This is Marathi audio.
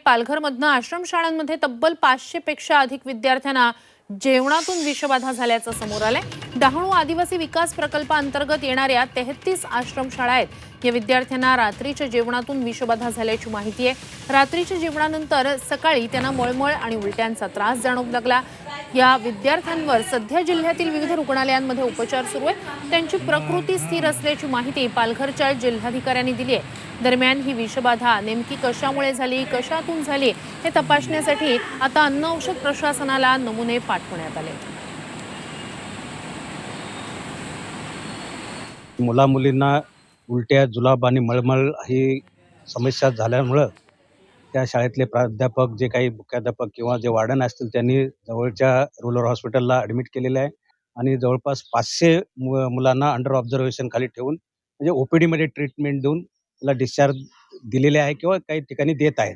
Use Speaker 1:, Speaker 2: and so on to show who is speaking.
Speaker 1: पालघरमधनं आश्रमशाळांमध्ये तब्बल 500 पेक्षा अधिक विद्यार्थ्यांना जेवणातून विषबाधा झाल्याचं समोर आलंय। डहाणू आदिवासी विकास प्रकल्पाअंतर्गत येणाऱ्या 33 आश्रमशाळा आहेत। या विद्यार्थ्यांना रात्रीच्या जेवणातून विषबाधा झाल्याची माहिती आहे। रात्रीच्या जेवणानंतर सकाळी त्यांना मळमळ आणि उलट्यांचा त्रास जाणवू लागला। या विद्यार्थ्यांवर सध्या जिल्ह्यातील विविध रुग्णालयांमध्ये उपचार सुरू आहेत। त्यांची प्रकृती स्थिर असल्याची माहिती पालघरच्या जिल्हाधिकाऱ्यांनी दिली आहे। दरम्यान ही विषबाधा नेमकी कशामुळे झाली, कशातून झाली हे तपासण्यासाठी आता अन्न औषध प्रशासनाला नमुने पाठवण्यात आले।
Speaker 2: मुला-मुलींना उलट्या, जुलाब आणि मळमळ ही समस्या झाल्यामुळं त्या शाळेतले प्राध्यापक, जे काही मुख्याध्यापक किंवा जे वार्डन असतील, त्यांनी जवळच्या रूरल हॉस्पिटलला ॲडमिट केलेलं आहे आणि जवळपास 500 मुलांना अंडर ऑब्झर्वेशन खाली ठेवून म्हणजे OPDमध्ये ट्रीटमेंट देऊन त्याला डिस्चार्ज दिलेले आहे किंवा काही ठिकाणी देत आहेत।